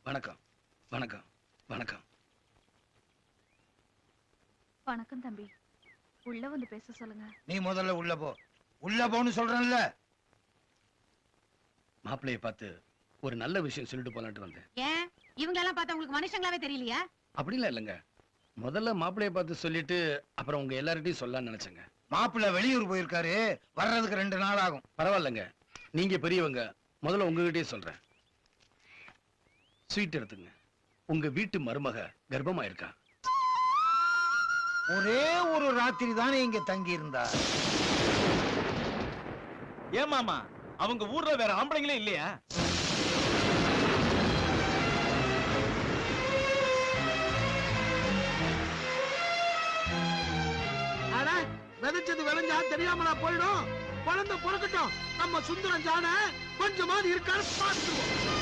வணக்கம் வணக்கம் வணக்கம் வணக்கம் தம்பி. உள்ள வந்து பேச சொல்லுங்க. நீ முதல்ல உள்ள போ. உள்ள போன்னு சொல்றேன்ல. மாப்பிள்ளைய பார்த்து ஒரு நல்ல விஷயம் சொல்லிட்டு போலான்ட்டு வந்தேன். ஏன் இவங்க எல்லாம் பார்த்தா உங்களுக்கு மனுஷங்களாவே தெரியலையா? அப்படிலாம் இல்லைங்க. முதல்ல மாப்பிள்ளைய பார்த்து சொல்லிட்டு அப்புறம் உங்க எல்லார்கிட்டையும் சொல்லலாம்னு நினைச்சேங்க. மாப்பிள்ளை வெளியூர் போயிருக்காரு, வர்றதுக்கு 2 நாள் ஆகும். பரவாயில்லைங்க, நீங்க பெரியவங்க, முதல்ல உங்ககிட்டயே சொல்றேன். ஸ்வீட் எடுத்துங்க. உங்க வீட்டு மருமக கர்ப்பமா இருக்கா. ஒரே ஒரு ராத்திரி தானே இங்க தங்கி இருந்தா. ஏமாமா அவங்க ஊர்ல வேற ஆம்பளைங்களே இல்லையா? விதைச்சது விளைஞ்சா தெரியாமலா போயிடும். குழந்தை பிறக்கட்டும், நம்ம சுந்தரம் ஜான கொஞ்சமாவது இருக்காரு பார்த்துருவோம்.